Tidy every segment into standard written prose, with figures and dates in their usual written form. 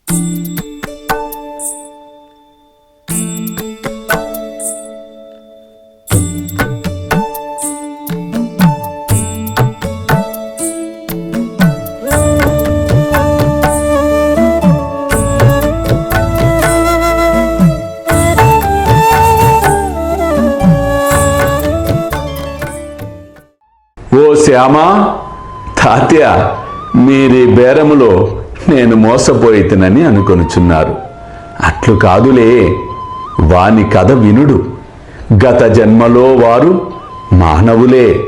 ఓ శ్యామా, తాత్య, మీరీ బేరములో నేను మోసపోయితనని అనుకొనుచున్నారు. అట్లు కాదులే, వాని కథ వినుడు. గత జన్మలో వారు మానవులే.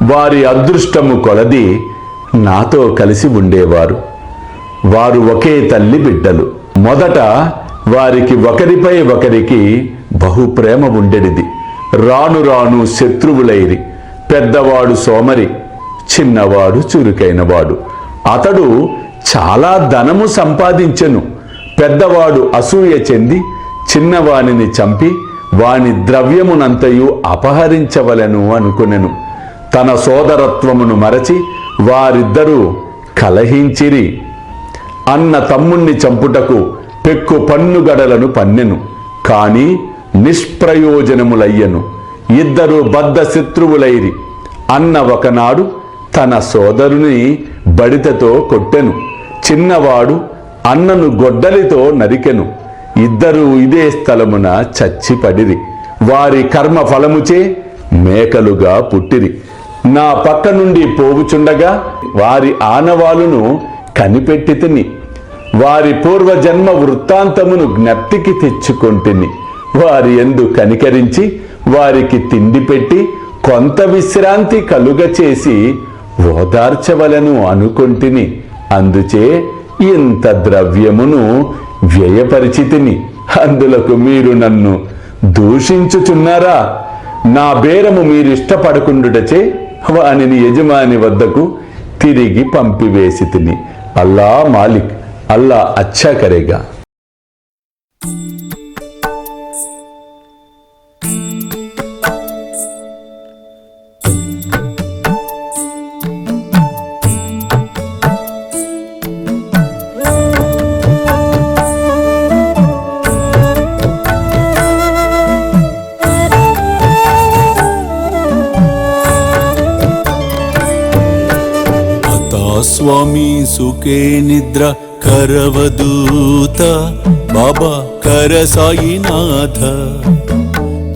వారి అదృష్టము కొలది నాతో కలిసి ఉండేవారు. వారు ఒకే తల్లి బిడ్డలు. మొదట వారికి ఒకరిపై ఒకరికి బహుప్రేమ ఉండెడిది. రాను రాను శత్రువులైరి. పెద్దవాడు సోమరి, చిన్నవాడు చురుకైనవాడు. అతడు చాలా ధనము సంపాదించెను. పెద్దవాడు అసూయ చెంది చిన్నవానిని చంపి వాని ద్రవ్యమునంతయు అపహరించవలెను అనుకునెను. తన సోదరత్వమును మరచి వారిద్దరూ కలహించిరి. అన్న తమ్ముణ్ణి చంపుటకు పెక్కు పన్నుగడలను పన్నెను. కాని నిష్ప్రయోజనములయ్యను. ఇద్దరు బద్ధ శత్రువులైరి. అన్న ఒకనాడు తన సోదరుని బడితతో కొట్టెను. చిన్నవాడు అన్నను గొడ్డలితో నరికెను. ఇద్దరూ ఇదే స్థలమున చచ్చిపడిరి. వారి కర్మ ఫలముచే మేకలుగా పుట్టిరి. నా పక్క నుండి పోవుచుండగా వారి ఆనవాలును కనిపెట్టితిని. వారి పూర్వజన్మ వృత్తాంతమును జ్ఞప్తికి తెచ్చుకొంటిని. వారి యందు కనికరించి వారికి తిండి పెట్టి కొంత విశ్రాంతి కలుగచేసి ఓదార్చవలను అనుకొంటిని. అందుచే ఇంత ద్రవ్యమును వ్యయపరిచితిని. అందులకు మీరు నన్ను దూషించుచున్నారా? నా బేరము మీరిష్టపడకుండుటచే వానిని యజమాని వద్దకు తిరిగి పంపివేసితిని. అల్లా మాలిక్, అల్లా అచ్చా కరేగా. స్వామి సుఖే నిద్ర కరవదూత బాబా కర సాయినాథ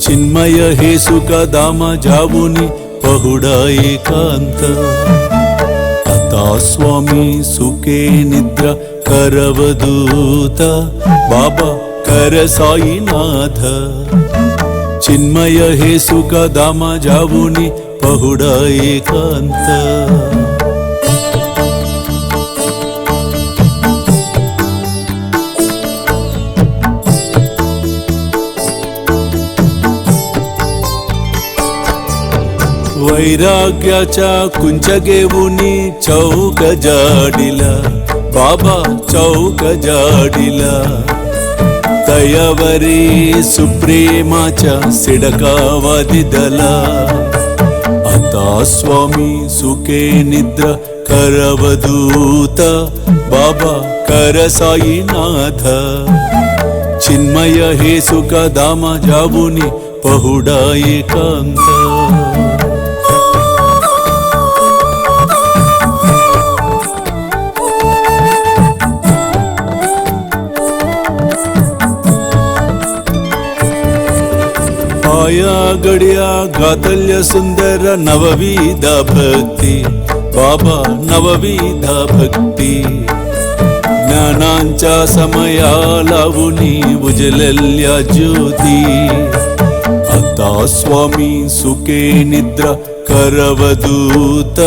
చిన్మయ హే సుఖ దామ జావుని పహుడా ఏకాంత అతా స్వామి సుఖే నిద్ర కరవదూత బాబా కర సాయినాథ చిన్మయ హే సుఖ దామ జావుని పహుడా ఏకాంత वैराग्याच्या कुंचगेवुनी चौक जाडिला बाबा चौक जाडिला दयावरी सुप्रेमाच्या सिडकावा दिदला आता स्वामी सुखे निद्र करवदूत बाबा कर साईनाथ चिन्मय हे सुख दामा जावुनी पहुडा एकांत आया गड्या गातल्य सुंदर नवविध भक्ती बाबा नवविध भक्ती ज्ञानांच्या समया लावुनी उजलल्या ज्योती आता स्वामी सुखे निद्रा करवदूत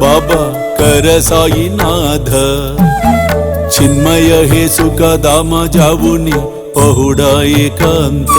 बाबा कर साईनाथ चिन्मय हे सुख दामा जावुनी पहुडा एकांत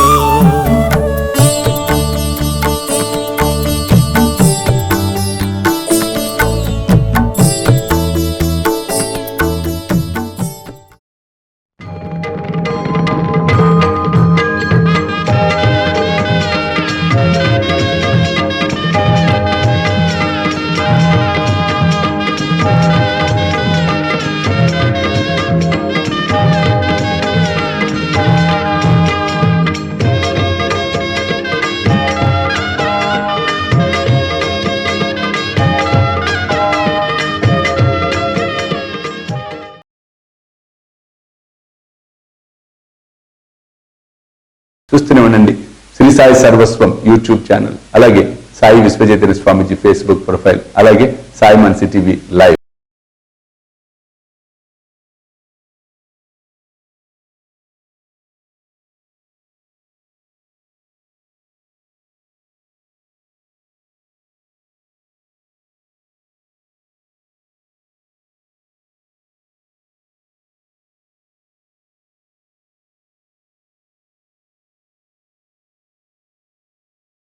చూస్తూనే ఉండండి శ్రీ సాయి సర్వస్వం యూట్యూబ్ ఛానల్, అలాగే సాయి విశ్వచైతన్య స్వామీజీ ఫేస్బుక్ ప్రొఫైల్, అలాగే సాయి మనసి టీవీ లైవ్.